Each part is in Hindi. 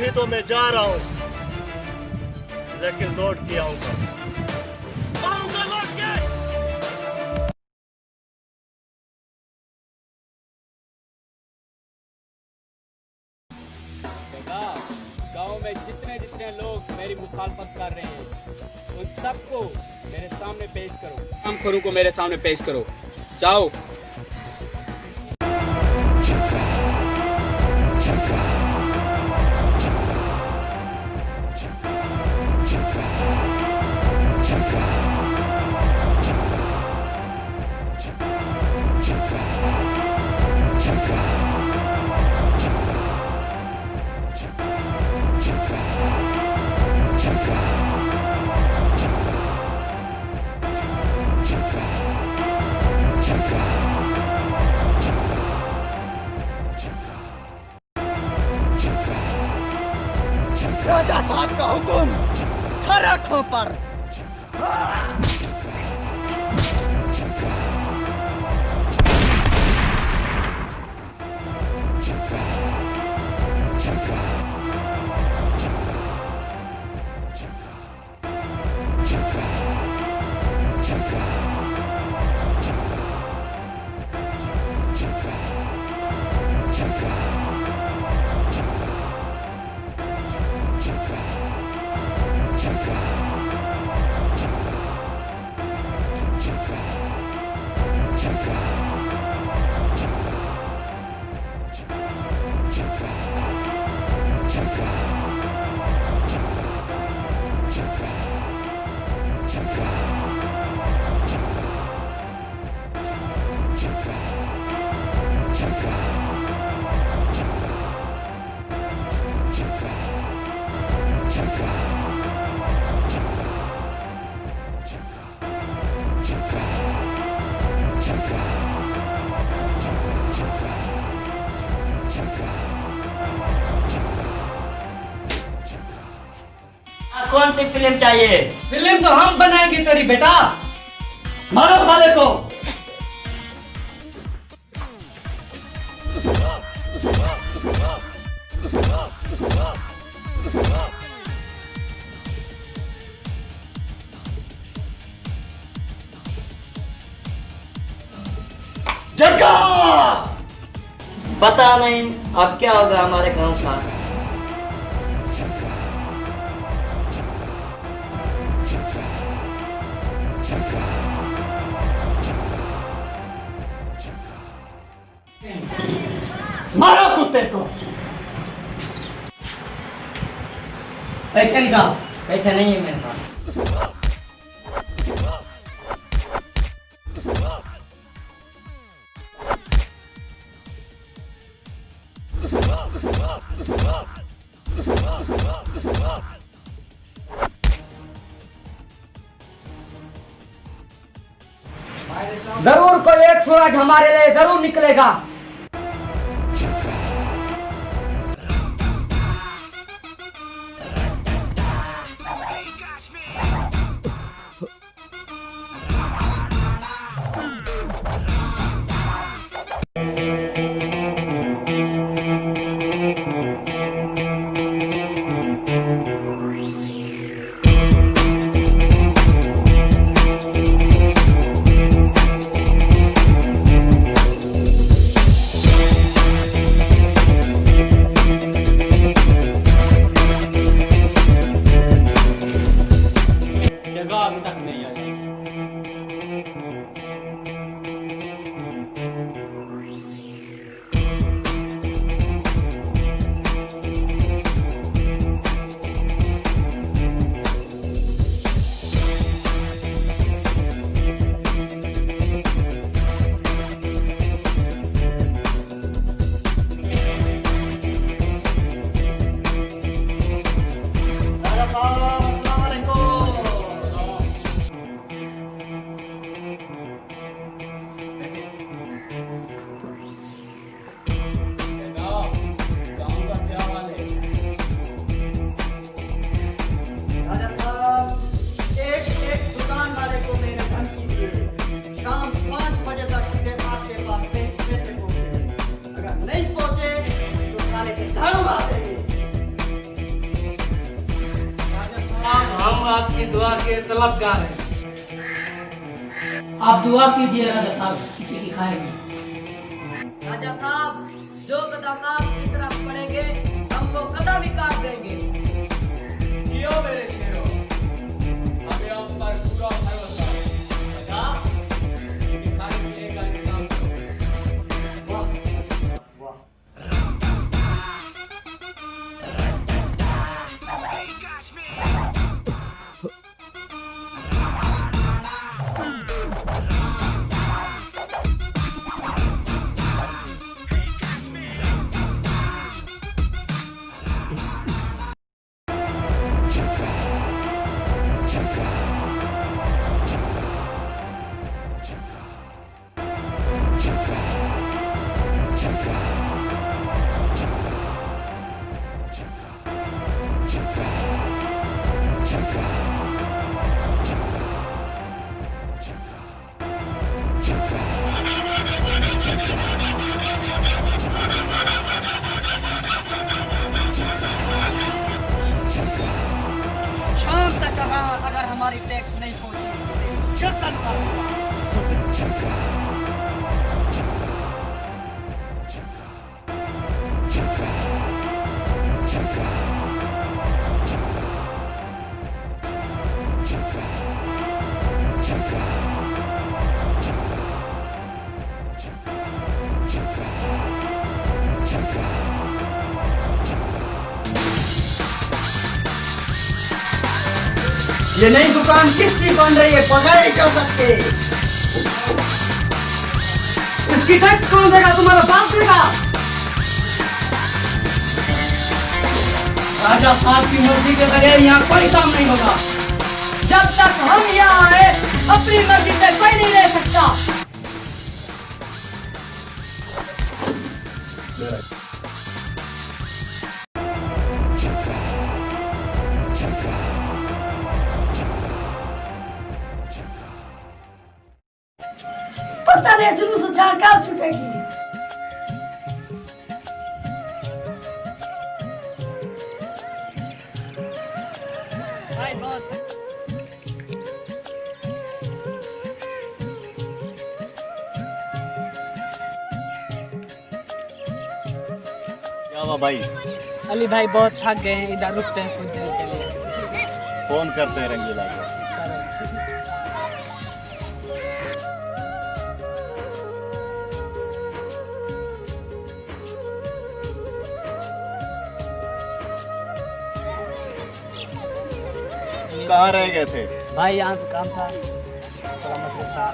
अभी तो मैं जा रहा हूं, लेकिन लौट के आऊंगा, लौट के। गांव में जितने जितने लोग मेरी मुखालफत कर रहे हैं, उन सबको मेरे सामने पेश करो, तमाम खरू को मेरे सामने पेश करो। जाओ। राजा साहब का हुक्म सर आंखों पर। कौन सी फिल्म चाहिए? फिल्म तो हम बनाएंगे तेरी बेटा। मारो साले को। जग्गा! पता नहीं अब क्या होगा हमारे गांव का। मारो कुत्ते को। पैसे निकाल। पैसे नहीं है मेरे पास। जरूर कोई एक सूरज हमारे लिए जरूर निकलेगा। हम आपकी दुआ के तलबगार हैं। आप दुआ कीजिए राजा साहब, किसी की खाएंगे। राजा साहब, जो कदम आपकी तरफ पड़ेंगे हम वो कदम ही काट देंगे। जियो मेरे शेरों, हमें आप पर पूरा भरोसा है। बेटा, इनके खाने पीने का इंतजाम करो। शाम तक अगर हमारी टैक्स नहीं पहुंची तो तेरी गर्दन उतार दूंगा। ये नई दुकान किसकी बन रही है, पता नहीं चल सकते। इसकी टैक्स कौन देगा? तुम्हारा बाप देगा। राजा साहब की मर्जी के बगैर यहाँ कोई काम नहीं होगा। जब तक हम यहाँ आए अपनी मर्जी से कोई नहीं ले सकता। पता नहीं जुलूस उछाल कब छूटेगी। भाई बहुत क्या हुआ भाई? अली भाई बहुत थक गए हैं, इधर रुकते हैं कुछ देर के लिए। फोन करते हैं रंगीला को। कहाँ रह गए थे? भाई यहाँ पे काम था, थोड़ा मसला था।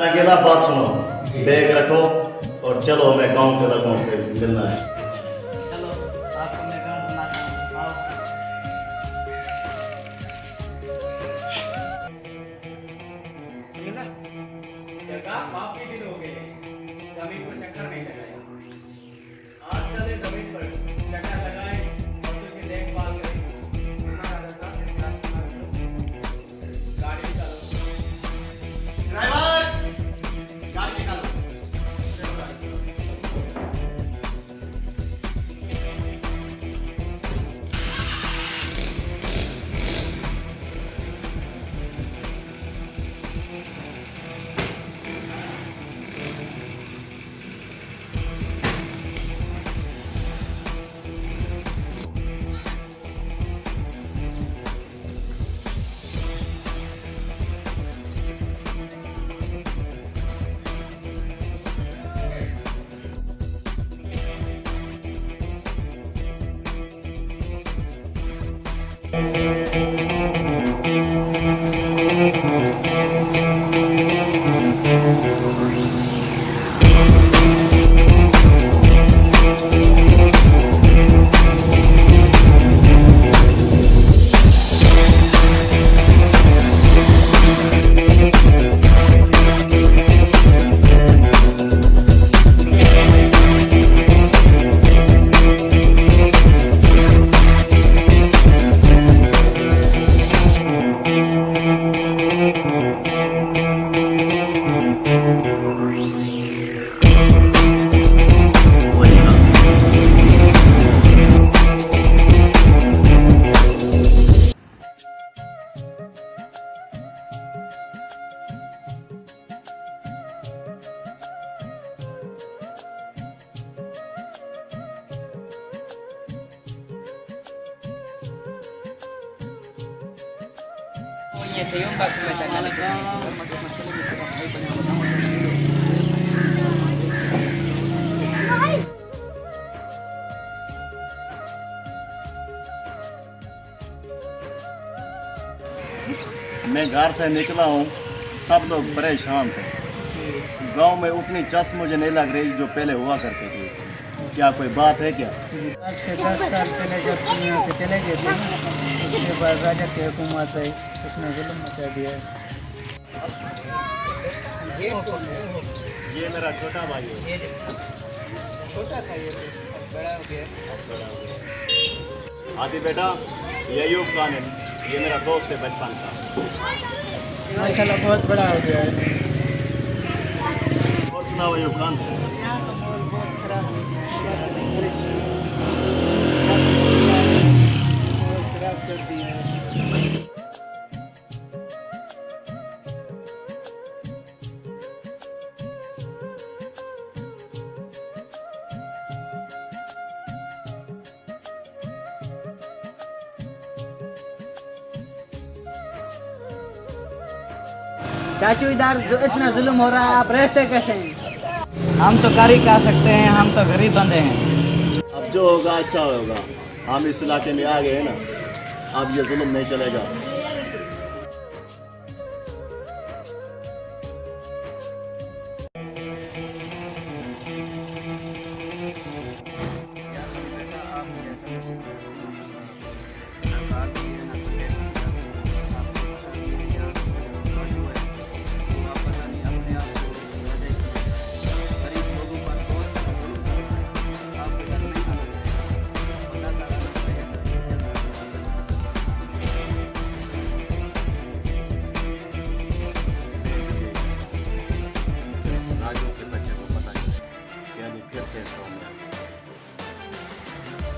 अकेला बात सुनो, बैग रखो और चलो, हमें गांव के लोगों से मिलना है। चलो आपको मैं गाँव घुमाता हूँ, आओ। सुनो ना, जगह काफी दिन हो गए, जमीन को चक्कर नहीं लगाया। आज चले जमीन पर चक्कर लगाए और उसकी देखभाल करें। गाड़ी निकालो। ड्राइवर गाड़ी निकालो। Thank you. मैं घर से निकला हूँ, सब लोग परेशान थे। गांव में उतनी चस मुझे नहीं लग रही जो पहले हुआ करती थी। क्या कोई बात है क्या? आज से 10 साल पहले जब तुम यहाँ से चले गए थे ना, उसके बाद राजा की हुकूमत आई, उसने जुल्म मचा दिया। ये मेरा छोटा भाई है। छोटा था ये, बड़ा हो गया। आदि बेटा, ये अयूब खान है, ये मेरा दोस्त है बचपन का। माशाल्लाह बहुत बड़ा हो गया है। और सुनाओ अयूब खान। यहाँ का माहौल बहुत खराब हो गया है, बहुत खराब कर दिया है। चाचू इधर जो इतना जुल्म हो रहा है, आप रहते कैसे हैं? हम तो कर ही क्या सकते हैं, हम तो गरीब बंदे हैं। अब जो होगा अच्छा होगा। हम इस इलाके में आ गए हैं ना, अब ये जुल्म नहीं चलेगा।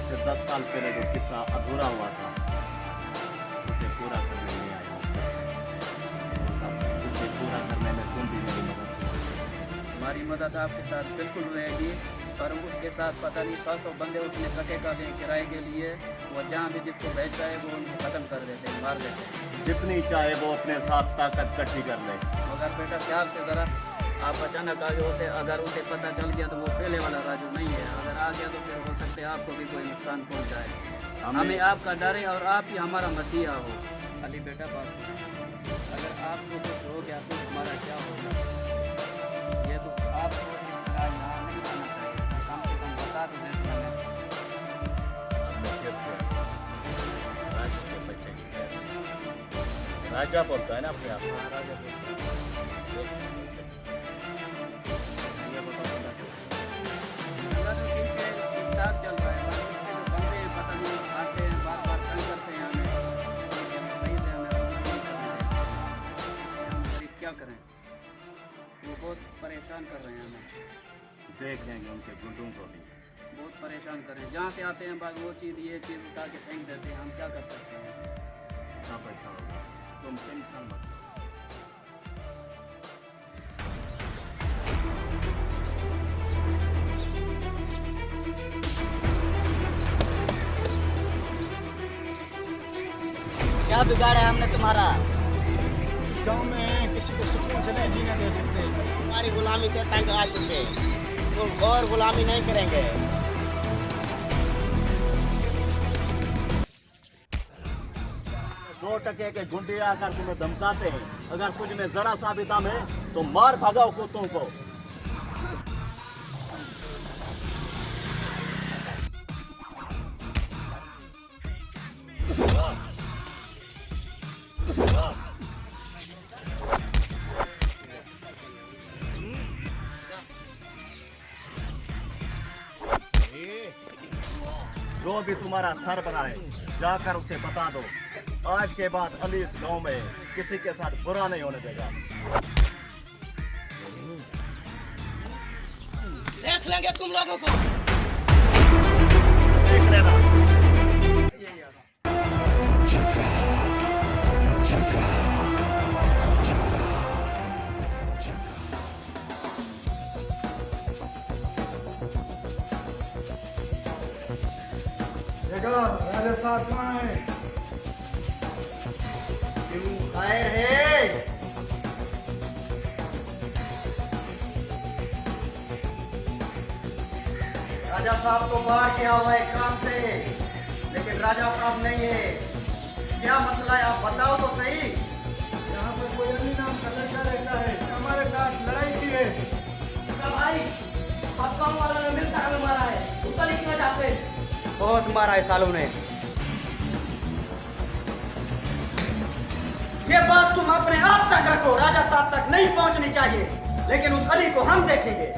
से 10 साल पहले जो किस्सा अधूरा हुआ था, उसे पूरा करने में आया हूँ। उसे पूरा करने में तुम भी मेरी मदद करो। हमारी मदद आपके साथ बिल्कुल रहेगी, पर उसके साथ पता नहीं 100 बंदे उसने इकट्ठे कर दिए किराए के लिए। वो जहाँ भी जिसको भेजता है वो उनको ख़त्म कर देते हैं, मार देते हैं। जितनी चाहे वो अपने साथ ताकत इकट्ठी कर ले। मगर बेटा प्यार से ज़रा, आप अचानक आ गए उसे, अगर उसे पता चल गया तो वो पहले वाला राजू नहीं है। अगर आ गया तो फिर हो सकता है आपको भी कोई नुकसान पहुंचाए। हमें आपका डर है और आप ही हमारा मसीहा हो। अली बेटा बात, अगर आपको कुछ हो गया तो हमारा क्या होगा? ये तो आपको इस तरह यहाँ नहीं आना चाहिए, कम से कम बता तो देते हमें। राजा बोलता है ना अपने आप को। ठीक चल रहा है, बंदे पता नहीं आते हैं, बार बार तंग करते हैं हमें, सही से हमें क्या करें? वो बहुत परेशान कर रहे हैं हमें। देख लेंगे उनके गुंडों को भी। बहुत परेशान कर रहे हैं, जहाँ से आते हैं बस वो चीज़ ये चीज़ उठा के फेंक देते हैं। हम क्या कर सकते हैं? सब अच्छा होगा, तुम टेंशन मत लो। क्या बिगाड़ा है हमने तुम्हारा? इस गांव में किसी को सुकून से नहीं जीने दे सकते। तुम्हारी गुलामी से तंग आ चुके, तुम और गुलामी नहीं करेंगे। 2 टके के गुंडे आकर तुम्हें धमकाते हैं। अगर तुझ में जरा सा भी दम है तो मार भगाओ कुत्तों को। जो भी तुम्हारा सरबराह है, जाकर उसे बता दो, आज के बाद अली इस गांव में किसी के साथ बुरा नहीं होने देगा। देख लेंगे तुम लोगों को। देख लेना। राजा साहब कहाँ हैं? क्यों खाए राजा साहब तो बाहर गया हुआ है काम से, लेकिन राजा साहब नहीं है। क्या मसला है आप बताओ तो सही। यहाँ पर कोई अली नाम का लड़का रहता है, हमारे साथ लड़ाई की है। भाई सब काम वालों ने मिलकर हमें मारा है, उस अली की वजह से। बहुत मारा है सालों ने। ये बात तुम अपने आप तक रखो, राजा साहब तक नहीं पहुंचनी चाहिए, लेकिन उस अली को हम देखेंगे।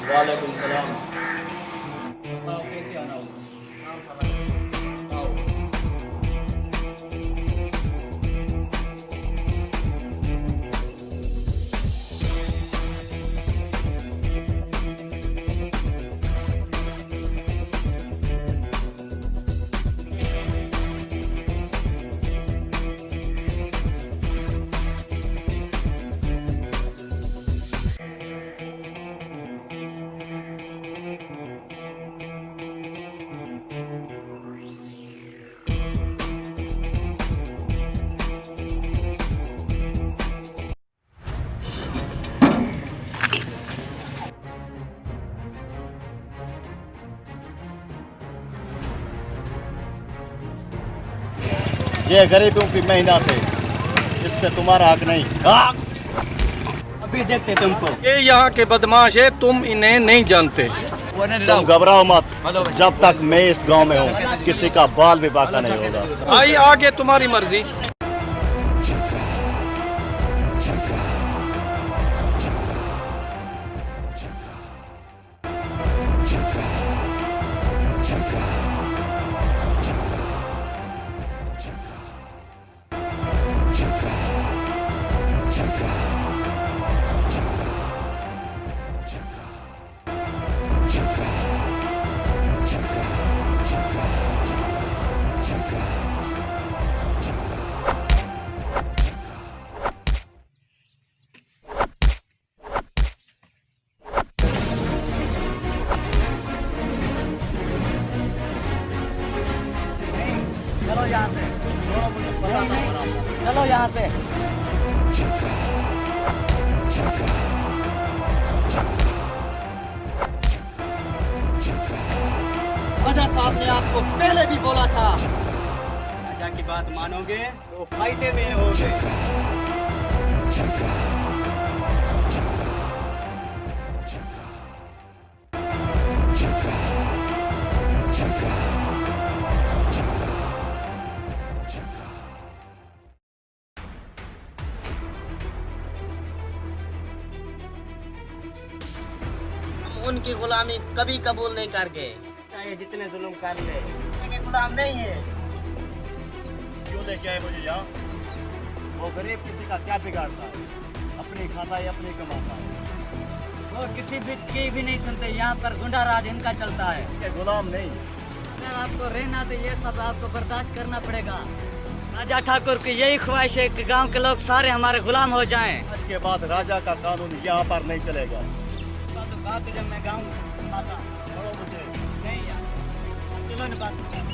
वालेकुम सलाम। बताओ कैसे आना हो? ये गरीबों की मेहनत है, इस पे तुम्हारा हक नहीं। अभी देखते तुमको। ये यहाँ के बदमाश है, तुम इन्हें नहीं जानते। तुम घबराओ मत, जब तक मैं इस गांव में हूँ किसी का बाल भी बाका नहीं होगा। आई आगे तुम्हारी मर्जी। चलो यहाँ से, चलो यहाँ से। राजा साहब ने आपको पहले भी बोला था, राजा की बात मानोगे तो फायदे में रहोगे। उनकी गुलामी कभी कबूल नहीं करके, चाहे जितने जुल्म कर ले, लेकिन गुलाम नहीं है। क्यों लेके आए मुझे यहाँ? वो गरीब किसी का क्या बिगाड़ता है? अपनी खाता है, अपनी कमाता है। वो किसी की भी नहीं सुनते, यहाँ पर गुंडा राज इनका चलता है। ये गुलाम नहीं। अगर आपको रहना तो ये सब आपको बर्दाश्त करना पड़ेगा। राजा ठाकुर की यही ख्वाहिश है कि गांव के लोग सारे हमारे गुलाम हो जाएं। आज के बाद राजा का कानून यहाँ पर नहीं चलेगा। तो बात जब मैं गाँव आता मुझे नहीं यार, चलो न बात करते हैं।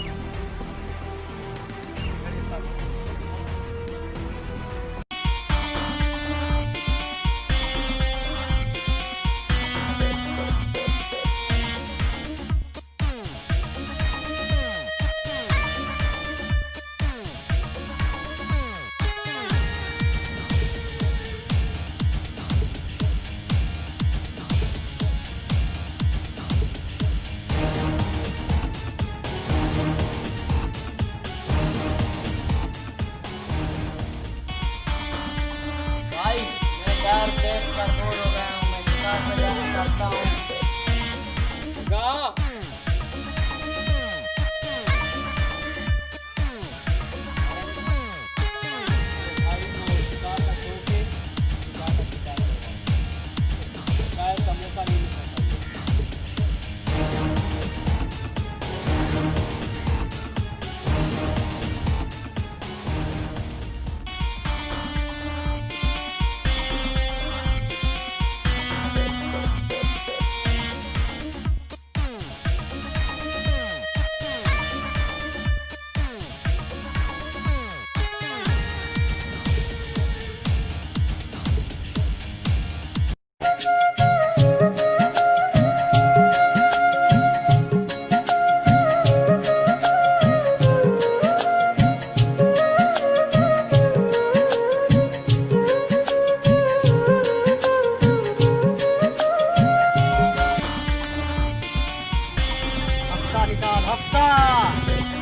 चाहता हूँ।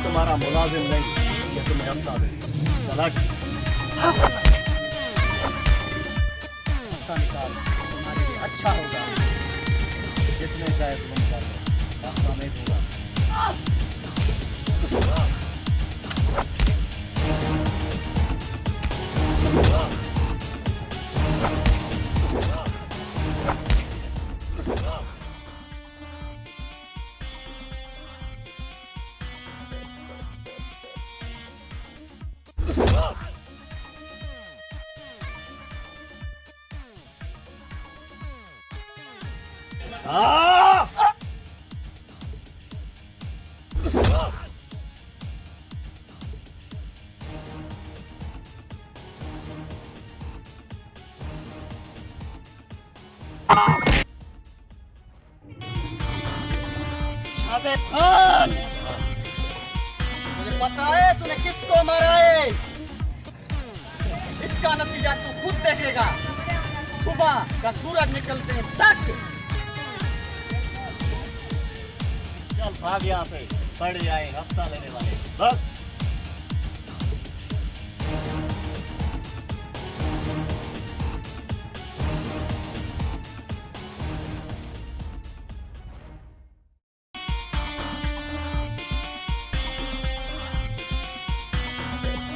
तुम्हारा मुलाजिम नहीं, ये तुम्हें हफ्ता दे। चला हफ्ता निकाल, तुम्हारे लिए अच्छा होगा। जितने चाहे तुम निकालो, हफ्ता नहीं दूंगा। शाहज़ैद खान, मुझे पता है तूने किसको मारा है। इसका नतीजा तू खुद देखेगा, सुबह का सूरज निकलते तक। चल भाग यहाँ से, पड़ जाए हफ्ता लेने वाले। भाग।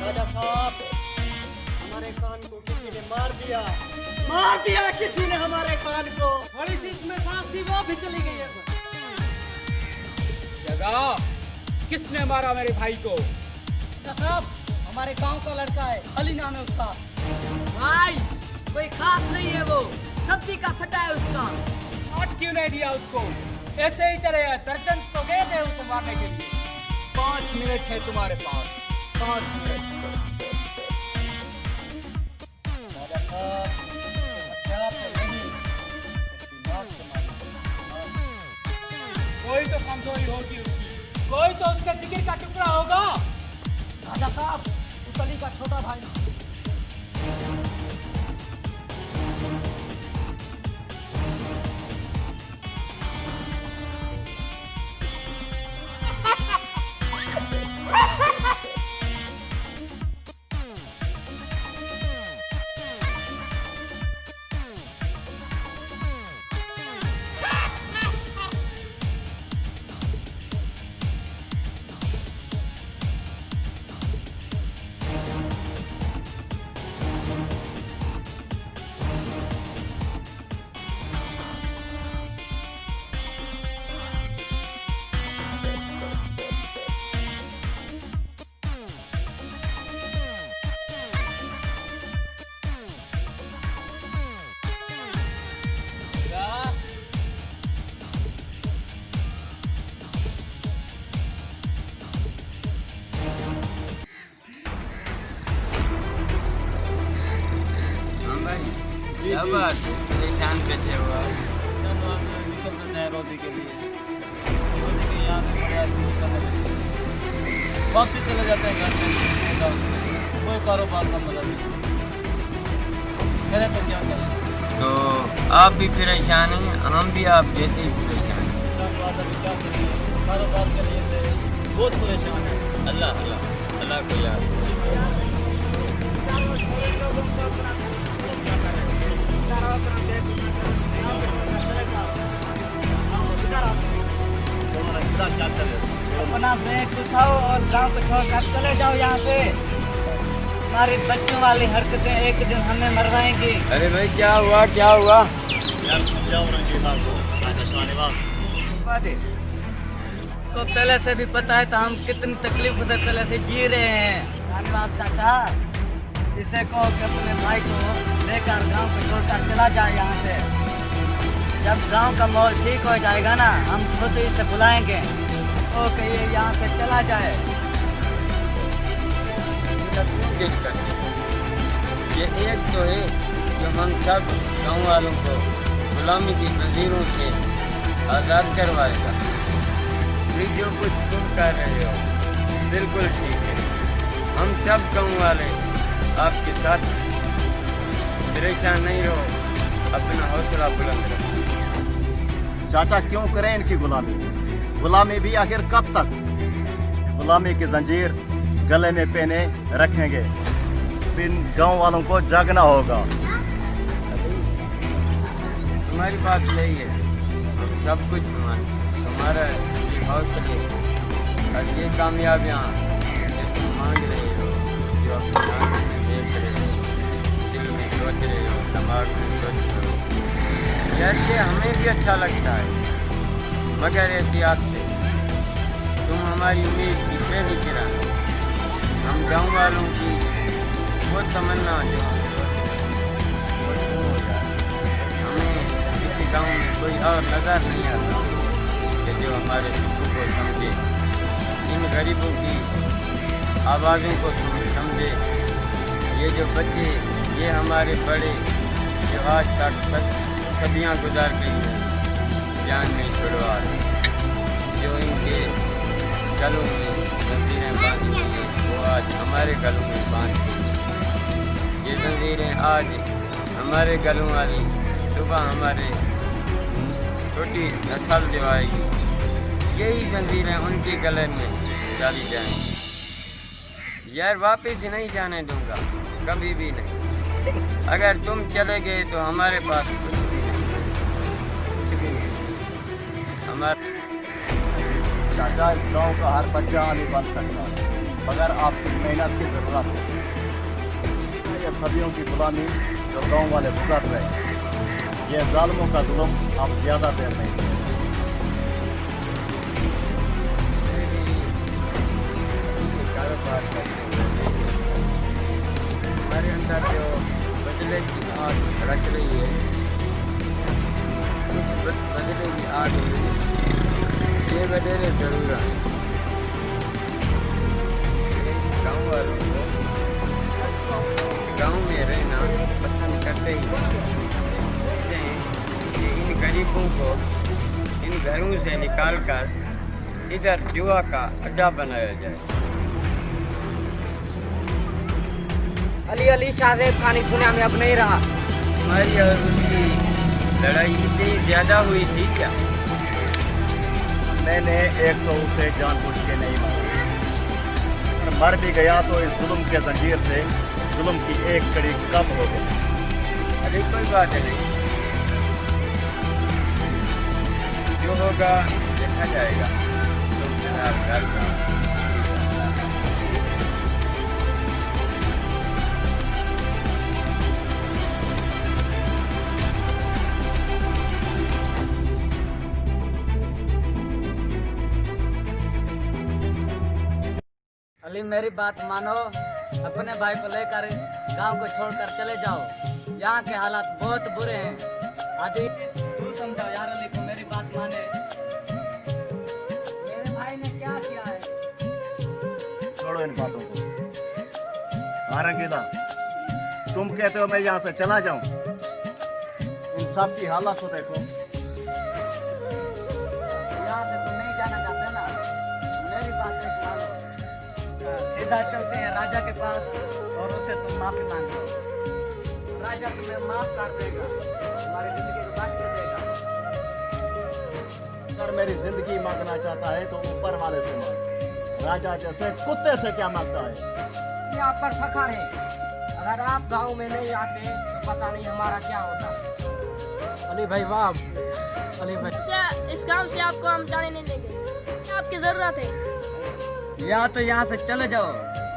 राजा साहब, हमारे खान को किसी ने मार दिया, मार दिया किसी ने हमारे खान को। थोड़ी सी इसमें सांस थी, वो भी चली गई है। जगा, किसने मारा मेरे भाई को? साहब, हमारे गांव का लड़का है, अली नाम है उसका। भाई कोई खास नहीं है वो, सब्जी का फटा है उसका। आज क्यों नहीं दिया उसको? ऐसे ही चले गए, दर्जन तो गए थे उसे मारने के लिए। 5 मिनट है तुम्हारे पास, 5 मिनट। राजा साहब, हथियार से नहीं, दिमाग से मारना। कोई तो कमजोरी होगी उसकी, कोई तो उसके जिगर का टुकड़ा होगा। राजा साहब, उस अली का छोटा भाई। क्या बात? परेशान कैसे हुआ? निकल देते हैं रोजी के लिए, रोजी के यहाँ से बड़े आदमी निकलने देते हैं। वापसी चले जाते हैं घर में, कोई कारोबार का मदद नहीं। कहते तो क्या करें? तो आप भी परेशान हैं, हम भी आप जैसे ही परेशान हैं। क्या करिए, कारोबार के लिए से बहुत परेशान है। अल्लाह अल्लाह अल्लाह को याद। अपना बैग उठाओ और गांव को छोड़कर चले जाओ यहाँ से। हमारी बच्चों वाली हरकतें एक दिन हमें मरवाएंगी। अरे भाई क्या हुआ क्या हुआ? यार समझाओ रंगीला को, राजा शाहनवाज। को पहले से भी पता है तो हम कितनी तकलीफ से पहले से जी रहे हैं। शाहनवाज चाचा, इसे को कि अपने भाई को लेकर गांव को छोड़कर चला जाए यहाँ से। जब गांव का माहौल ठीक हो जाएगा ना, हम खुद ही इसे बुलाएंगे तो कि ये यहाँ से चला जाए। ये एक तो है जो हम सब गाँव वालों को गुलामी की जंजीरों से आज़ाद करवाएगा। ये जो कुछ तुम कर रहे हो बिल्कुल ठीक है। हम सब गाँव वाले आपके साथ परेशान नहीं रहो, अपना हौसला बुलंद रखो। चाचा क्यों करें इनकी गुलामी? गुलामी भी आखिर कब तक? गुलामी की जंजीर गले में पहने रखेंगे, इन गांव वालों को जागना होगा। तुम्हारी बात सही है, हम सब कुछ तुम्हारा ये हौसले और ये कामयाबियाँ जो तुम मांग रहे हो, जो अपने आंखों में देख रहे हो, दिल में सोच रहे हो, दिमाग में सोच रहे हो, यार ये हमें भी अच्छा लगता है। मगर एहतियात से, तुम हमारी उम्मीद किसे नहीं गिराना। हम गाँव वालों की वो तमन्ना जो हमें किसी गांव में कोई और नज़र नहीं आता कि जो हमारे दुखों को समझे, इन गरीबों की आवाज़ों को समझे। ये जो बच्चे, ये हमारे बड़े जो आज तक सदियाँ गुजार गई हैं जान नहीं छुड़वा रहे, जो इनके गलों में जंजीरें बांधी हुई हैं वो आज हमारे गलों में बांध गई। ये जंजीरें आज हमारे गलों वाली सुबह हमारे छोटी नस्ल जो आएगी, यही जंजीरें उनके गले में डाली जाएंगी। यार वापस नहीं जाने दूंगा, कभी भी नहीं। अगर तुम चले गए तो हमारे पास कुछ भी नहीं, कुछ भी नहीं। हमारे चाचा, इस गांव का हर बच्चा नहीं बन सकता, मगर आपकी मेहनत की जरूरत है। ये सदियों की गुलामी जो गांव वाले भुगत रहे, ये जालिमों का जुल्म आप ज़्यादा देर नहीं करें। कारोबार करते हुए हमारे अंदर जो बदले की आग रच रही है, कुछ बदले की आग ये बदले जरूर आए। गाँव वालों को गाँव में रहना पसंद करते ही हैं कि इन गरीबों को इन घरों से निकालकर इधर जुआ का अड्डा बनाया जाए। अली अली शाहजेब खान इस दुनिया में अब नहीं रहा। हमारी और उसकी लड़ाई इतनी ज़्यादा हुई थी क्या? मैंने एक तो उसे जानबूझ के नहीं मारा, और मर भी गया तो इस जुल्म के जंजीर से जुल्म की एक कड़ी कम हो गई। अरे कोई बात नहीं, जो होगा देखा जाएगा। तुम जनाब घर का अली, मेरी बात मानो, अपने भाई को लेकर गांव को छोड़कर चले जाओ। यहाँ के हालात बहुत बुरे हैं। आदि तू समझाओ यार अली को, मेरी बात माने। मेरे भाई ने क्या किया है? छोड़ो इन बातों को। रंगीला, तुम कहते हो मैं यहाँ से चला जाऊं? इन सब की हालत तो देखो। यहाँ से तुम नहीं जाना चाहते ना, मेरी बात एक मानो। सीधा चलते हैं राजा के पास और उससे तुम माफी मांग लो। राजा तुम्हें माफ कर देगा, तुम्हारी जिंदगी को बच कर देगा। अगर मेरी जिंदगी मांगना चाहता है तो ऊपर वाले से मांग, राजा जैसे कुत्ते से क्या मांगता है? ये आप पर फखर है। अगर आप गांव में नहीं आते तो पता नहीं हमारा क्या होता। अली भाई वाह, अली भाई इस गांव से आपको हम जाने नहीं देंगे। क्या आपकी जरूरत है? या तो यहाँ से चले जाओ,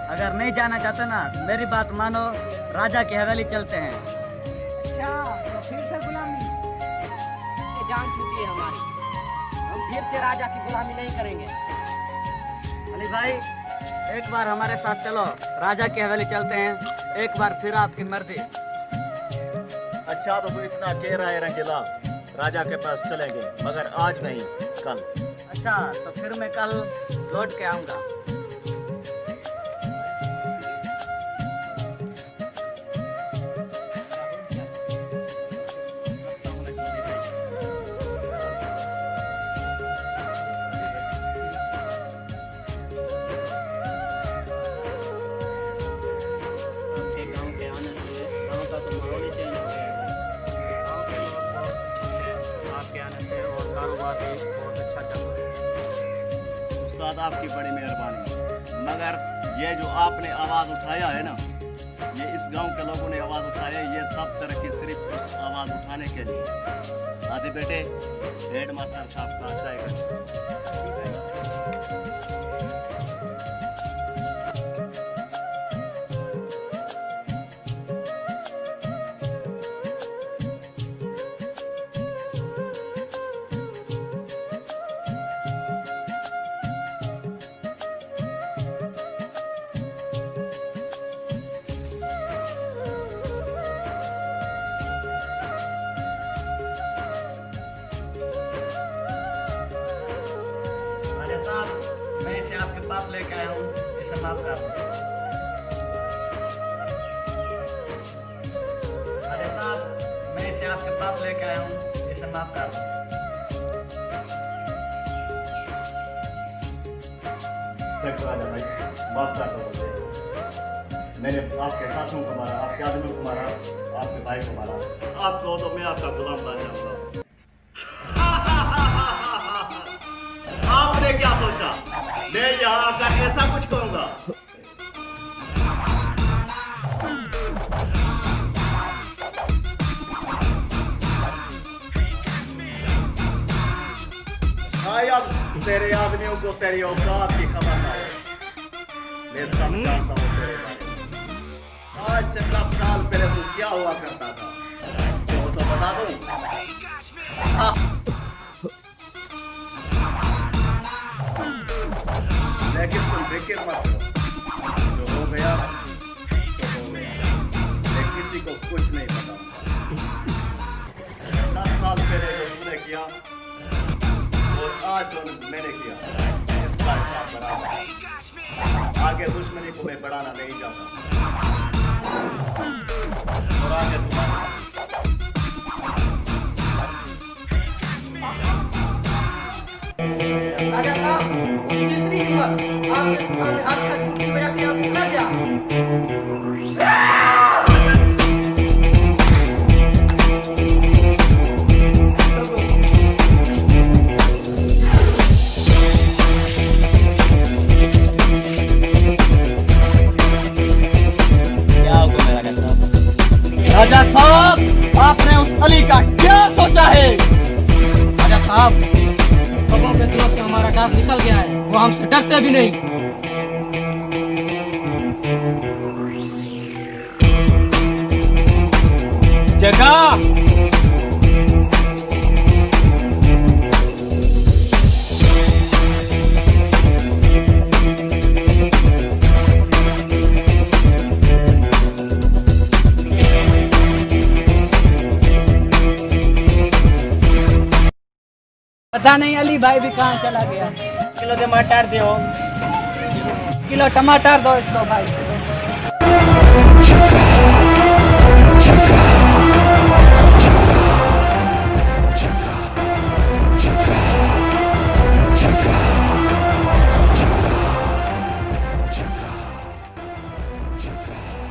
अगर नहीं जाना चाहते ना मेरी बात मानो, राजा की हवेली चलते हैं। अच्छा तो फिर से गुलामी? ये जान छूटी है हमारी, हम फिर से राजा की गुलामी नहीं करेंगे। अली भाई एक बार हमारे साथ चलो, राजा की हवेली चलते हैं, एक बार फिर आपकी मर्जी। अच्छा तो तू इतना कह रहा है रंगीला, राजा के पास चलेंगे, मगर आज नहीं कल। अच्छा तो फिर मैं कल लौट के आऊँगा। उस्ताद आपकी बड़ी मेहरबानी, मगर ये जो आपने आवाज़ उठाया है ना, ये इस गांव के लोगों ने आवाज़ उठाया है, ये सब तरह की सिर्फ उस आवाज़ उठाने के लिए। आदि बेटे हेड मास्टर साहब का चाहेगा। मैं इसे आपके पास लेके आया हूँ, इसे माफ कर दो। अरे साहब मैं इसे आपके पास लेके आया हूँ, इसे माफ कर दो। देखो राजा भाई, माफ कर दो मुझे। मैंने आपके साथियों को मारा, आपके आदमियों को मारा, आपके भाई को मारा, आपको तो मैं आपका गुलाम बन जाऊंगा। आपने क्या सोचा मैं यहाँ आकर ऐसा कुछ कहूंगा? शायद तेरे आदमियों को तेरी औकात की खबर ना हो। मैं सब जानता हूँ तेरे बारे में। आज से 10 साल पहले तू क्या हुआ करता था, वो तो बता दूं। लेकिन तुम फिक्र मत करो, जो हो गया सो हो गया। मैं किसी को कुछ नहीं बताऊंगा। 10 साल पहले जो तूने किया और आज जो मैंने किया, इसका हिसाब बराबर। आगे दुश्मनी को मैं बढ़ाना नहीं चाहता और आगे तुम्हारा राजा साहब उसकी इतनी हिम्मत, आपके सामने हंसकर चुटकी बजा के यहाँ से चला गया। राजा साहब आपने उस अली का क्या सोचा है? राजा साहब लोगों के दिलों से हमारा डर निकल गया है, वो हमसे डरते भी नहीं। जगह पता नहीं अली भाई भी कहाँ चला गया। किलो टमाटर दो, किलो टमाटर दो इसको भाई।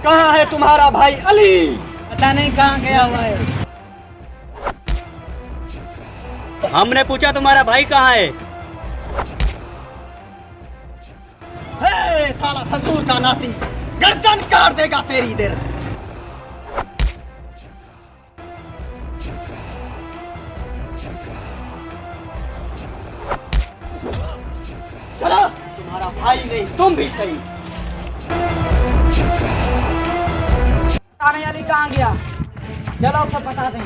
कहाँ है तुम्हारा भाई अली? पता नहीं कहाँ गया हुआ है। हमने पूछा तुम्हारा भाई कहाँ है? साला ससुर का नाती, गर्दन काट देगा तेरी देर। चलो तुम्हारा भाई नहीं, तुम भी सही। थाने अली कहाँ गया? चलो उसे बता दें।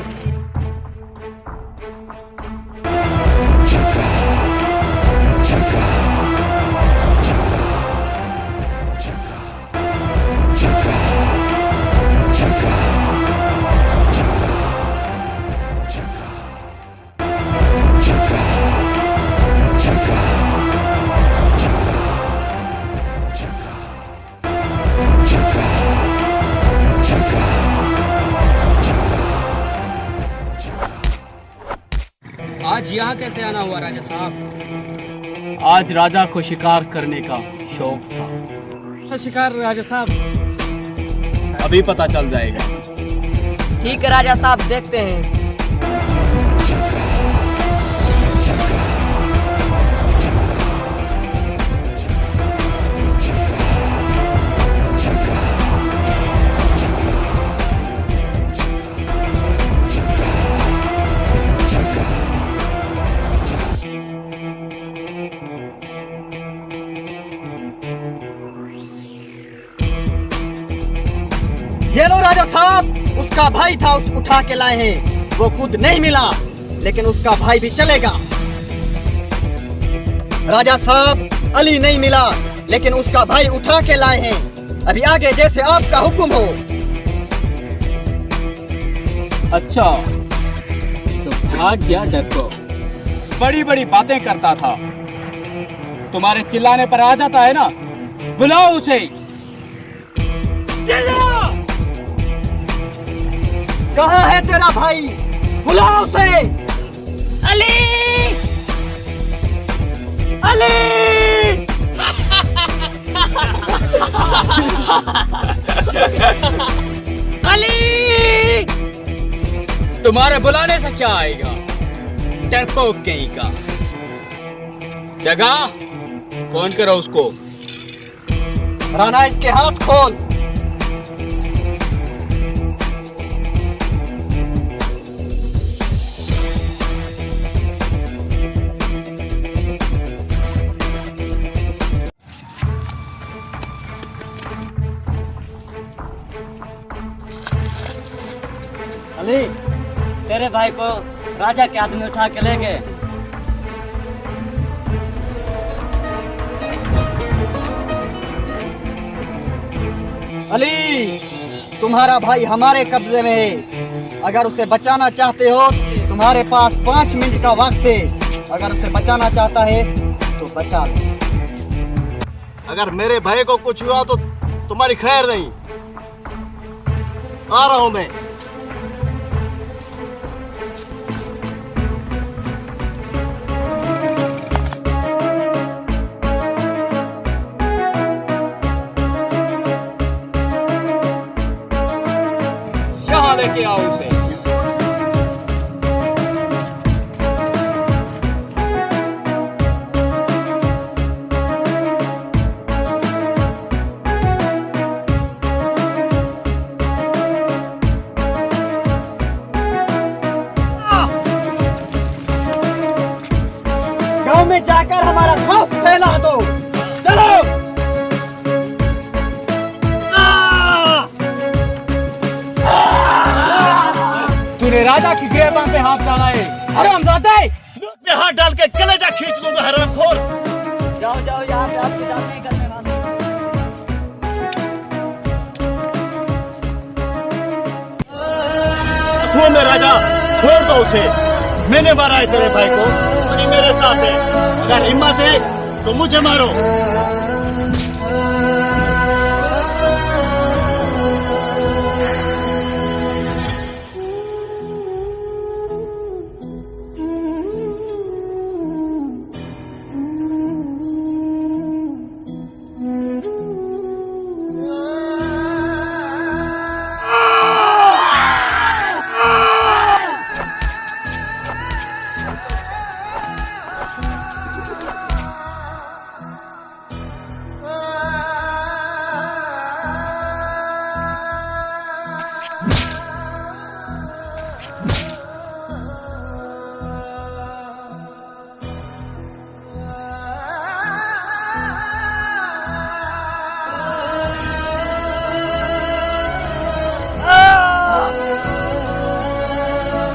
आज यहाँ कैसे आना हुआ राजा साहब? आज राजा को शिकार करने का शौक था। शिकार राजा साहब? अभी पता चल जाएगा। ठीक है राजा साहब, देखते हैं। ये लो राजा साहब, उसका भाई था, उसको उठा के लाए हैं। वो खुद नहीं मिला, लेकिन उसका भाई भी चलेगा। राजा साहब, अली नहीं मिला, लेकिन उसका भाई उठा के लाए हैं। अभी आगे जैसे आपका हुक्म हो। अच्छा, तो भाग गया डरपोक। बड़ी बड़ी बातें करता था, तुम्हारे चिल्लाने पर आ जाता है ना। बुलाओ उसे। कहाँ है तेरा भाई? बुलाओ उसे। अली! अली! अली! तुम्हारे बुलाने से क्या आएगा, डरपोक कहीं का। जगह फोन करो उसको। राणा, इसके हाथ खोल। अली, तेरे भाई को राजा के आदमी उठा के ले गए। अली, तुम्हारा भाई हमारे कब्जे में है। अगर उसे बचाना चाहते हो, तुम्हारे पास 5 मिनट का वक्त है। अगर उसे बचाना चाहता है तो बचा लो। अगर मेरे भाई को कुछ हुआ तो तुम्हारी खैर नहीं। आ रहा हूं मैं। यहाँ लेके आओ उसे। गांव में जाकर हमारा खौफ फैला दो। चलो। तूने राजा की गिरबान पे हाथ डाला है। हरामजादे! मैं हाथ डाल के कलेजा खींच लूंगा हरामखोर। जाओ जाओ, यहाँ पे आपकी जान नहीं करने वाले। तू में राजा, छोड़ दो उसे। मैंने मारा है तेरे भाई को, अभी मेरे साथ है। अगर हिम्मत है तो मुझे मारो।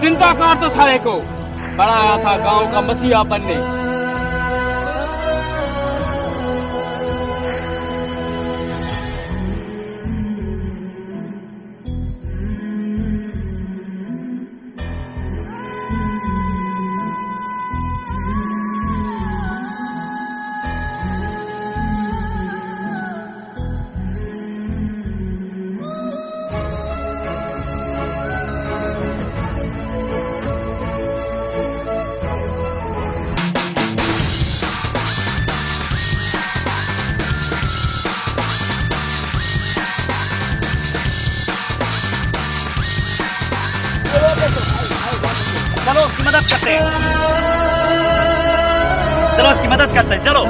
चिंता कर तो सारे को बढ़ाया था गांव का मसीहा बनने। चलो उसकी मदद करते हैं, चलो उसकी मदद करते हैं, चलो।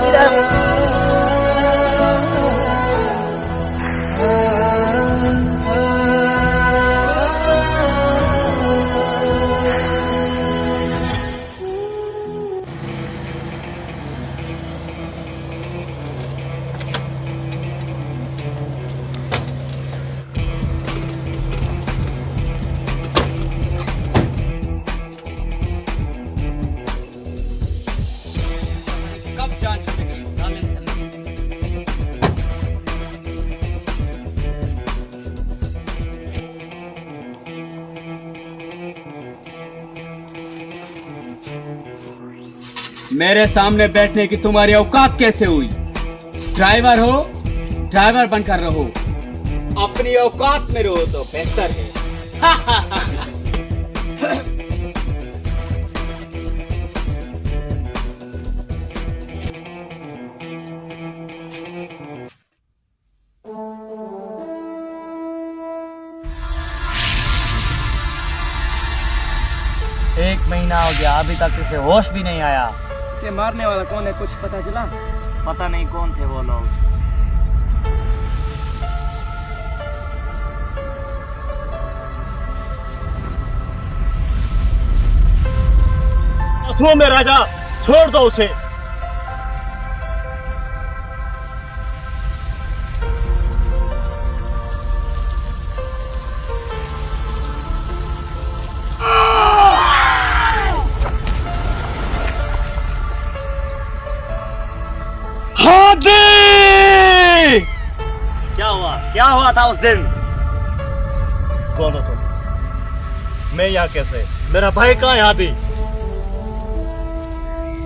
कब जान छूटेगी जालिम सन्नी। मेरे सामने बैठने की तुम्हारी औकात कैसे हुई? ड्राइवर हो, ड्राइवर बनकर रहो, अपनी औकात में रहो तो बेहतर है। एक महीना हो गया, अभी तक इसे होश भी नहीं आया। इसे मारने वाला कौन है, कुछ पता चला? पता नहीं कौन थे वो लोग। असुओं में राजा, छोड़ दो उसे। क्या हुआ था उस दिन? कौन हो तुम? मैं यहाँ कैसे? मेरा भाई कहाँ है? हाथी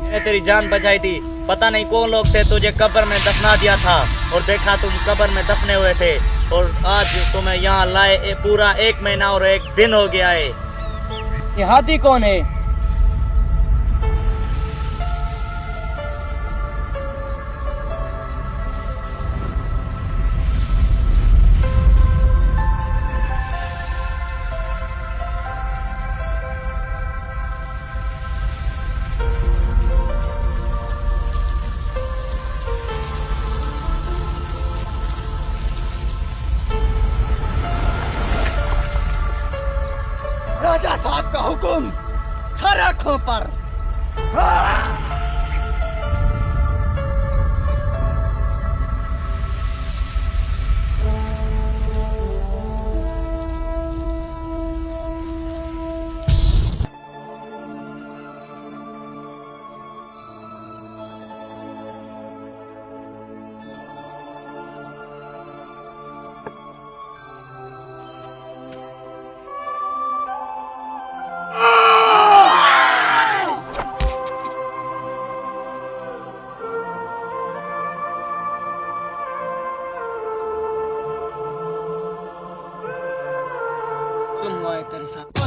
मैंने तेरी जान बचाई थी, पता नहीं कौन लोग थे, तुझे कब्र में दफना दिया था और देखा तुम कब्र में दफने हुए थे, और आज तुम्हें यहाँ लाए पूरा 1 महीना और 1 दिन हो गया है। ये हाथी कौन है? राजा साहब का हुक्म, सर आंखों पर।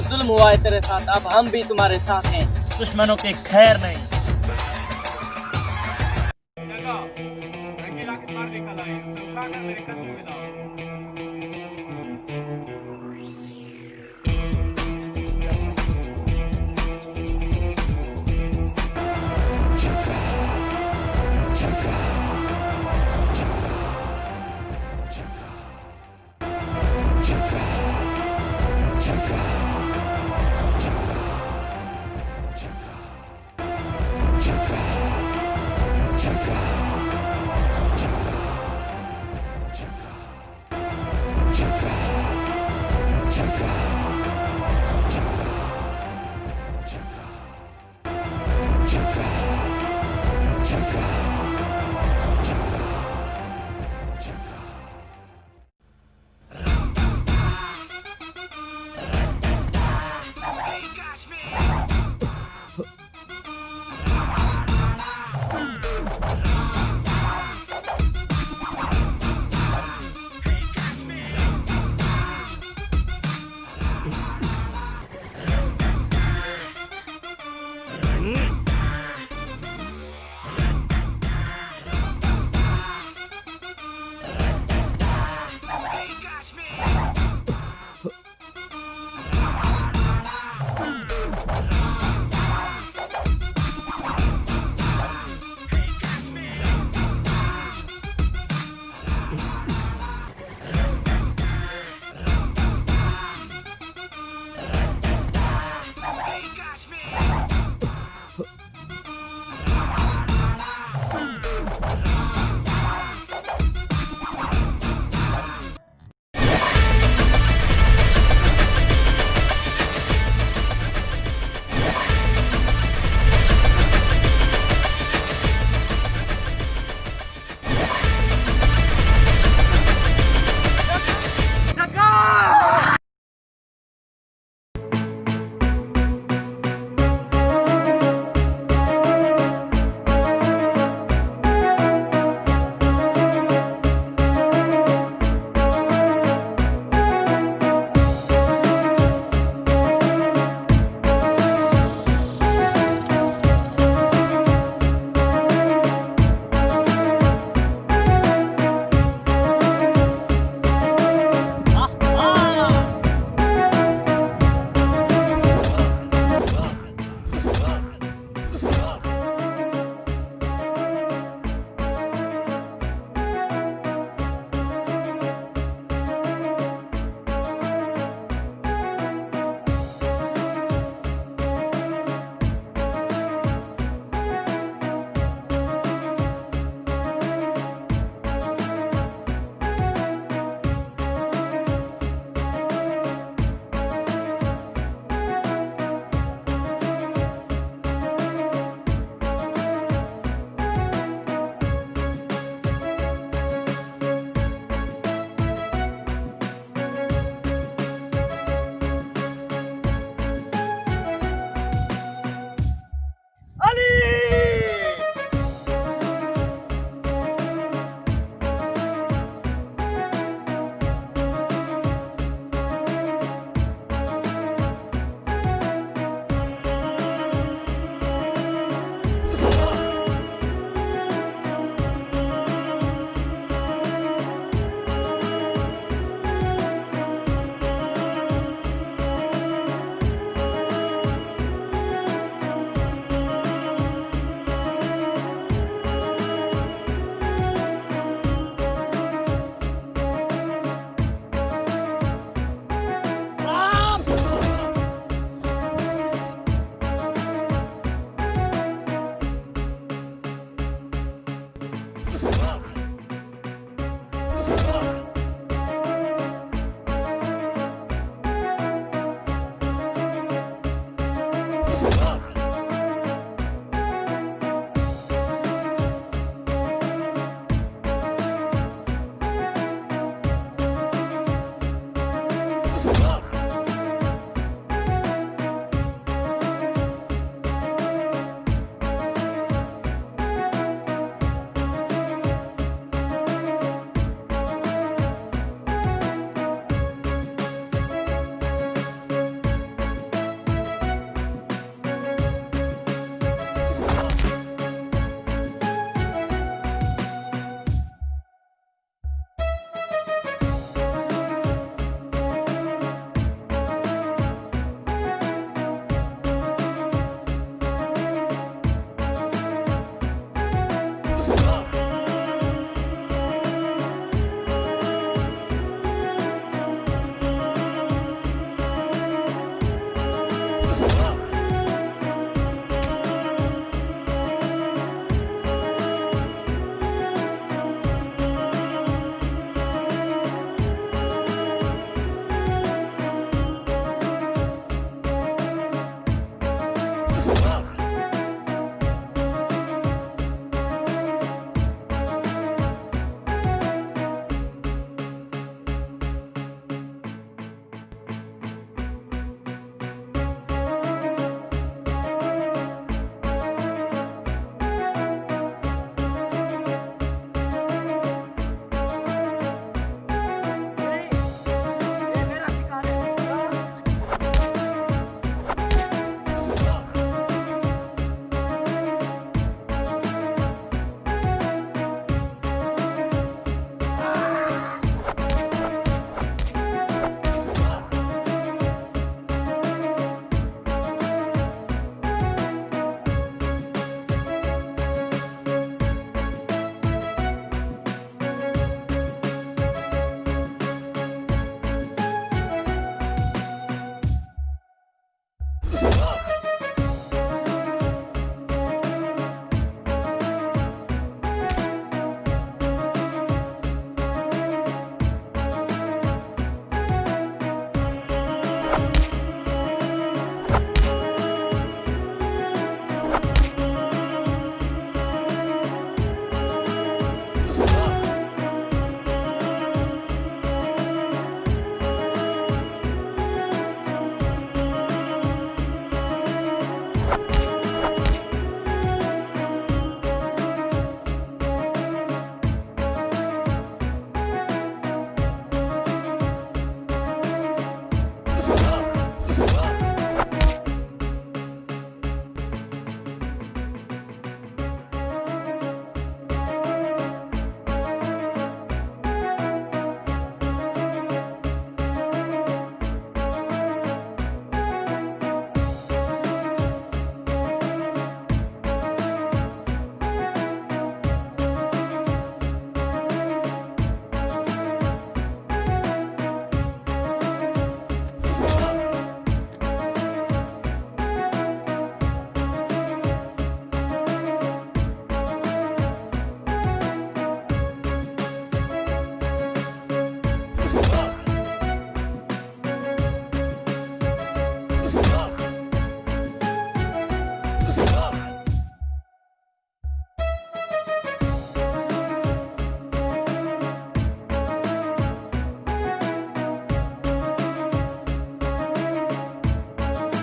जुल्म हुआ है तेरे साथ, अब हम भी तुम्हारे साथ हैं, दुश्मनों की खैर नहीं। रंगीला के मार निकल आए, उसे उठाकर मेरे कदम में लाओ।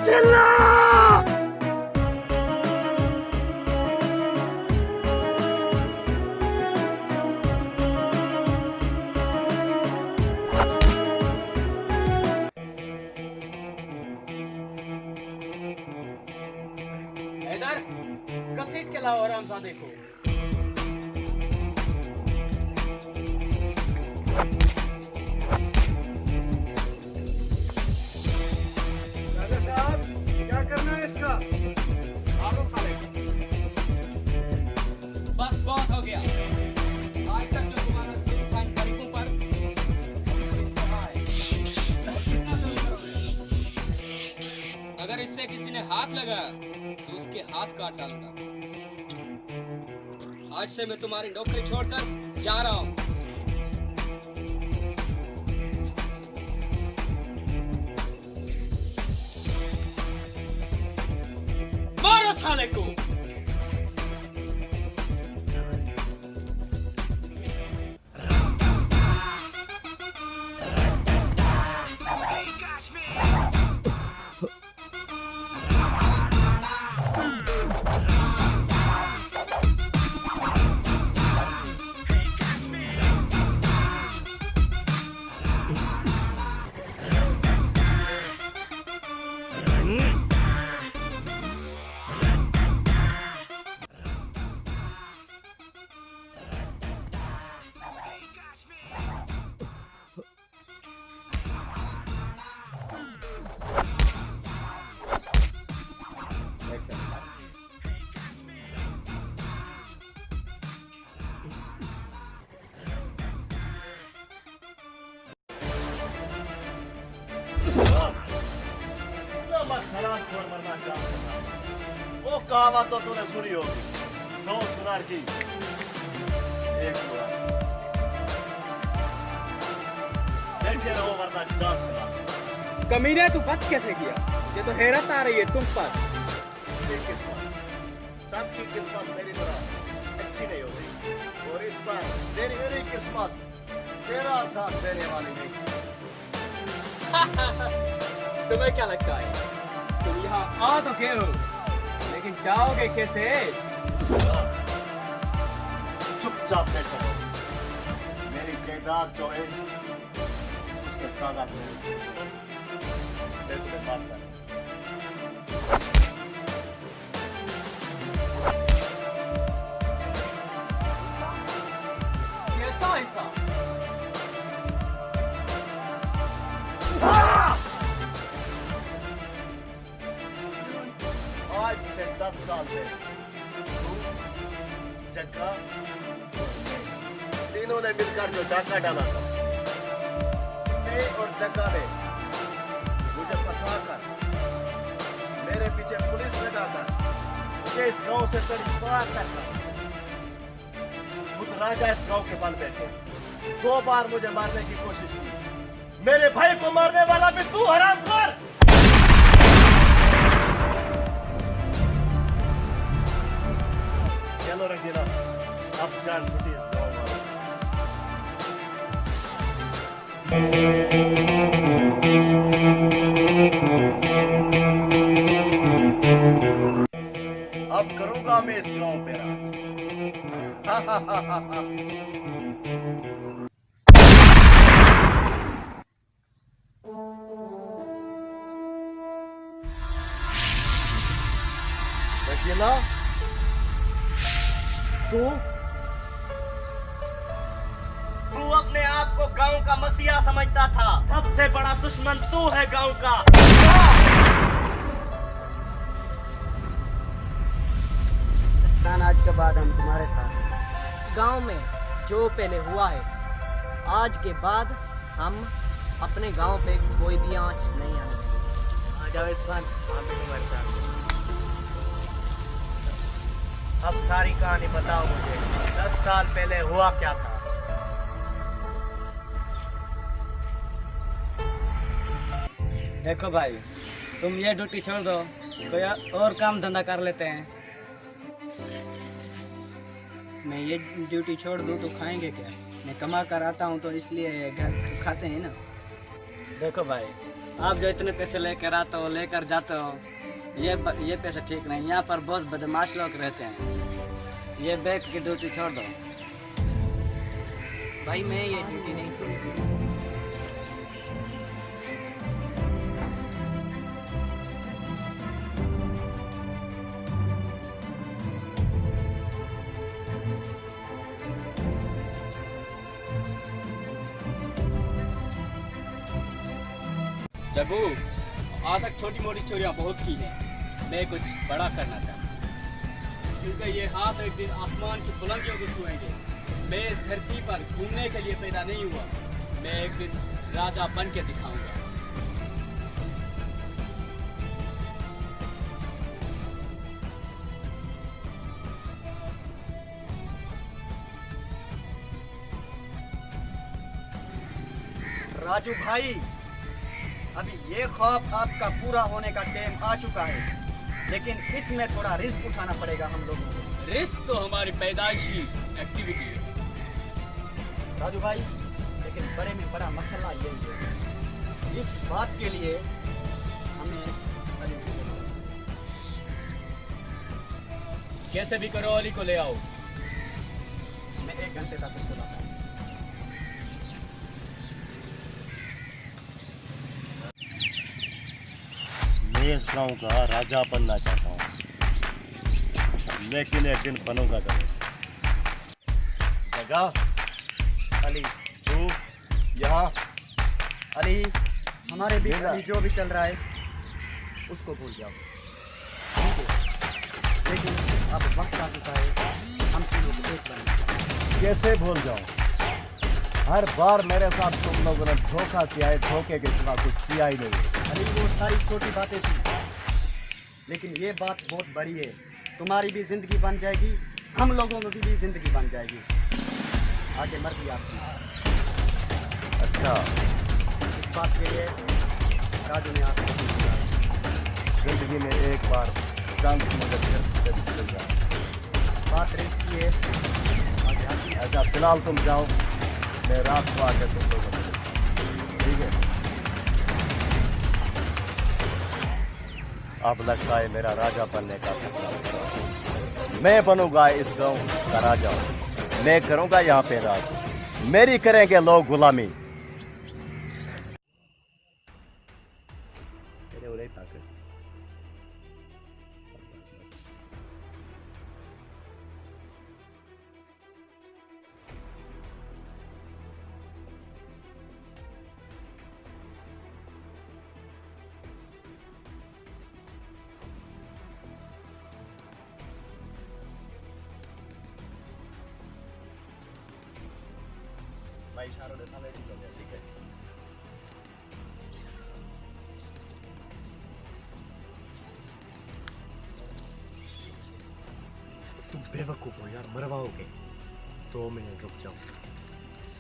हैदर कसीट के लाओ आरामजादे को। राजा साहब क्या करना है इसका? मारो साले को। बस बहुत हो गया। आज तक जो तुम्हारा सिर फाइन तरीकों पर अगर इससे किसी ने हाथ लगाया तो उसके हाथ काट डालूंगा। आज से मैं तुम्हारी नौकरी छोड़कर जा रहा हूं। मारो साले को। हरामखोर मरना चाहता। वो कहावत तो तूने सुनी होगी, 100 सुनार की एक हुआ। बैठे रहो वरना जान सुना। कमीने तू बच कैसे गया? ये तो हैरत आ रही है तुम पर। ये किस्मत, सबकी किस्मत मेरी तरह अच्छी नहीं होती, और इस बार तेरी मेरी किस्मत तेरा साथ देने वाली नहीं। तुम्हें क्या लगता है तुम यहाँ आ तो गए हो, लेकिन जाओगे कैसे? चुपचाप बैठो। मेरी जायदाद जो है उसके कागज मैं तुम्हें माफ कर। कैसा हिसाब? आज से 10 साल पहले तू, जग्गा तीनों ने मिलकर जो डाका डाला था, मैं और जग्गा ने मुझे फंसाकर मेरे पीछे पुलिस लगाकर मुझे इस गांव से तड़ी पार करना। खुद राजा इस गांव के बल बैठे 2 बार मुझे मारने की कोशिश की। मेरे भाई को मारने वाला भी तू, हरामखोर। चलो रंगीला, अब जान छुट्टी इस गांव वालों। अब करूंगा मैं इस गांव पे राज। रंगीला, तू अपने आप को गांव का मसीहा समझता था। सबसे बड़ा दुश्मन तू है गांव का। आज के बाद हम तुम्हारे साथ। इस गांव में जो पहले हुआ है, आज के बाद हम अपने गांव पे कोई भी आंच नहीं आने देंगे। जावेद खान, आप भी हमारे साथ। अब सारी कहानी बताओ मुझे, 10 साल पहले हुआ क्या था? देखो भाई, तुम ये ड्यूटी छोड़ दो, कोई और काम धंधा कर लेते हैं। मैं ये ड्यूटी छोड़ दूँ तो खाएंगे क्या? मैं कमा कर आता हूँ तो इसलिए घर खाते हैं ना। देखो भाई, आप जो इतने पैसे लेकर आते हो, लेकर जाते हो, ये पैसे ठीक नहीं। यहाँ पर बहुत बदमाश लोग रहते हैं। ये बैग की ड्यूटी छोड़ दो। भाई मैं ये ड्यूटी नहीं छोड़ूंगा। जग्गू, आज तक छोटी मोटी चोरियां बहुत की हैं। मैं कुछ बड़ा करना चाहता हूँ, क्योंकि ये हाथ एक दिन आसमान की बुलंदियों को छुएंगे। मैं इस धरती पर घूमने के लिए पैदा नहीं हुआ, मैं एक दिन राजा बन के दिखाऊंगा। राजू भाई, अभी ये ख्वाब आपका पूरा होने का टाइम आ चुका है, लेकिन इसमें थोड़ा रिस्क उठाना पड़ेगा हम लोगों को। रिस्क तो हमारी पैदाइशी एक्टिविटी है राजू भाई, लेकिन बड़े में बड़ा मसला ये है, इस बात के लिए हमें अली की जरूरत है। कैसे भी करो अली को ले आओ। मैं 1 घंटे तक उसको लाता हूँ। मैं इस गांव का राजा बनना चाहता हूँ, लेकिन एक दिन बनूंगा जरूर। जगह अली, तू यहाँ। अली, हमारे बीच अली जो भी चल रहा है उसको भूल जाओ, ठीक है? लेकिन अब वक्त आ चुका है, हम तीनों को एक बनना चाहिए। कैसे भूल जाऊँ? हर बार मेरे साथ तुम लोगों ने धोखा किया है, धोखे के सिवा कुछ किया ही नहीं। अली, वो सारी छोटी बातें थी, लेकिन ये बात बहुत बड़ी है। तुम्हारी भी जिंदगी बन जाएगी, हम लोगों की भी जिंदगी बन जाएगी। आगे मर्जी आपकी। अच्छा, इस बात के लिए राजू ने आपको बुलाया। जिंदगी में एक बार चांस मुझे फिर मिल जाए। बात रिस्क की है, आगे आपकी। अच्छा, फिलहाल तुम जाओ, मैं रात को आकर तुम लोगों को मिलूंगा, ठीक है? अब लगता है मेरा राजा बनने का सपना पूरा। मैं बनूंगा इस गांव का राजा, मैं करूंगा यहाँ पे राज, मेरी करेंगे लोग गुलामी। मैं इशारों से सामने निकल गया, ठीक है? तुम बेवकूफ हो यार, मरवाओगे। 2 मिनट रुक जाओ,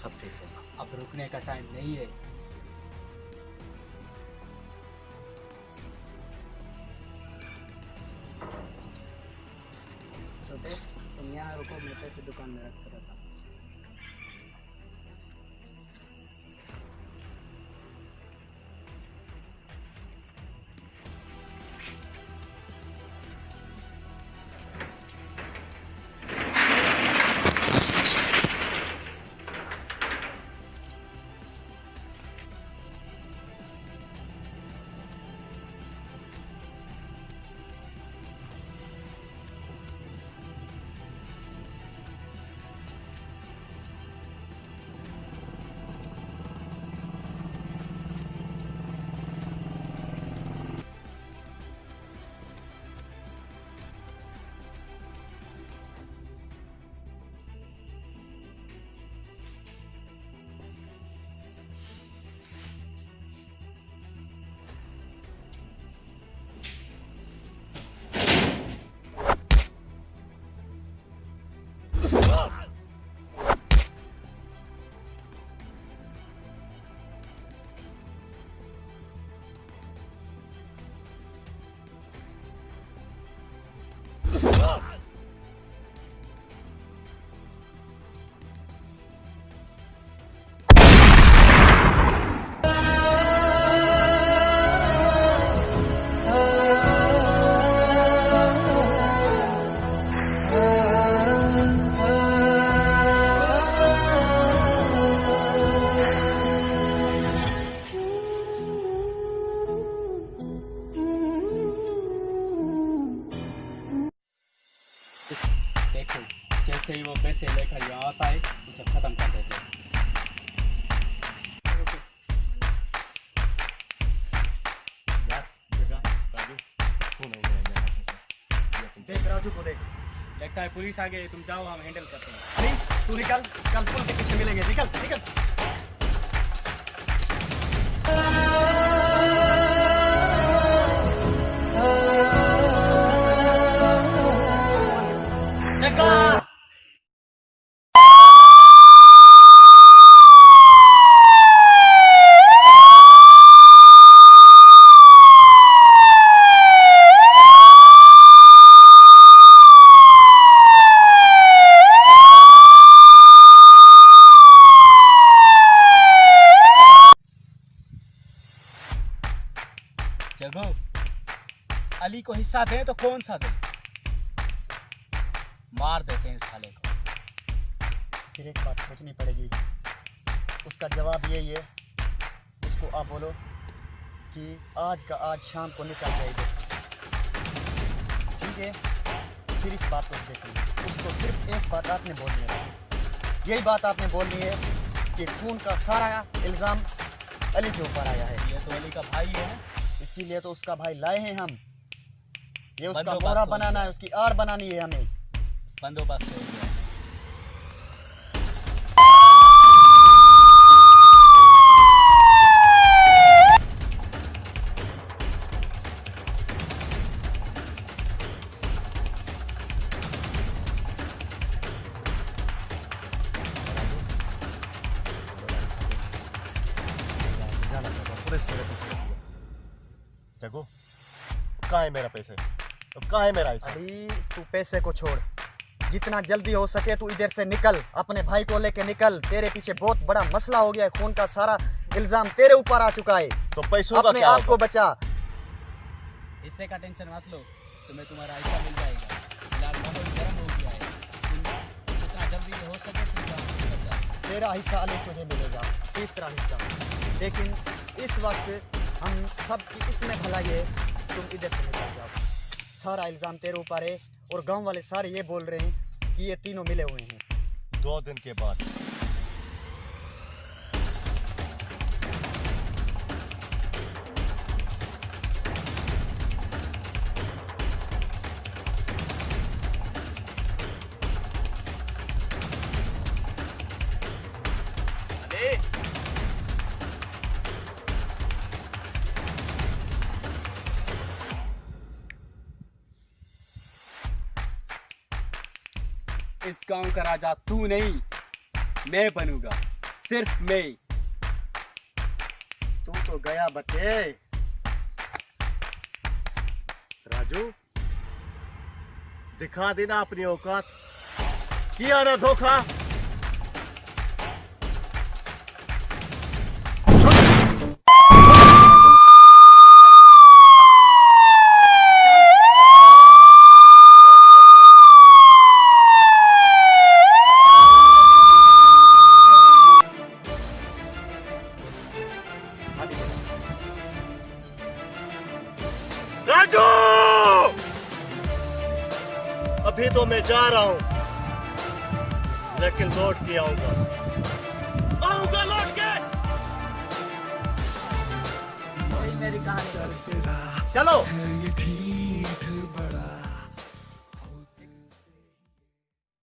सब ठीक होगा। अब रुकने का टाइम नहीं है। छोटे, तुम यहाँ रुको, मैं पैसे दुकान में रख कर आता हूँ। जैसे ही वो पैसे लेकर यहाँ आता है उसे ख़त्म कर देते हैं। देख राजू को देख। लगता है पुलिस आ गई, तुम जाओ, हम हैंडल करते हैं। अली तू निकल, कल पुल के पीछे मिलेंगे। निकल निकल। जग्गा जगो, अली को हिस्सा दें तो कौन सा दें? मार देते हैं साले को। फिर एक बात सोचनी पड़ेगी। उसका जवाब यही है, उसको आप बोलो कि आज का आज शाम को निकल जाएगी। ठीक है, फिर इस बात को देखेंगे। उसको सिर्फ एक बात आपने बोलनी है, यही बात आपने बोलनी है कि खून का सारा इल्ज़ाम अली के ऊपर आया है। ये तो अली का भाई है ना, इसीलिए तो उसका भाई लाए हैं हम। ये उसका बंदोबस्त मोहरा हो बनाना गया। है, उसकी आड़ बनानी है हमें। बंदोबस्त हो गया। जगो, कहाँ है मेरा पैसे? अब कहाँ है मेरा हिस्सा? अली तू पैसे को छोड़, जितना जल्दी हो सके तू इधर से निकल, अपने भाई को लेके निकल। तेरे पीछे बहुत बड़ा मसला हो गया है, खून का सारा इल्जाम तेरे ऊपर आ चुका है। तो पैसों का अपने क्या आप को होगा? बचा। हिस्से का टेंशन मत लो, तुम्हें तुम्हारा हिस्सा मिल जाएगा। फिलहाल माहौल गर्म हो गया है, तुम जितना जल्दी हो सके तुम कर जाओ। तेरा हिस्सा अली तुझे मिलेगा, तीसरा हिस्सा। लेकिन इस वक्त हम सब की इसमें भलाई है, तुम इधर से निकल जाओ। सारा इल्जाम तेरे ऊपर है और गांव वाले सारे ये बोल रहे हैं कि ये तीनों मिले हुए हैं। 2 दिन के बाद इस गांव का राजा तू नहीं, मैं बनूंगा, सिर्फ मैं। तू तो गया बच्चे। राजू, दिखा देना अपनी औकात। किया ना धोखा। राजू, अभी तो मैं जा रहा हूं, लेकिन लौट के आऊंगा लौट के। वही मेरी कहानी। चलो।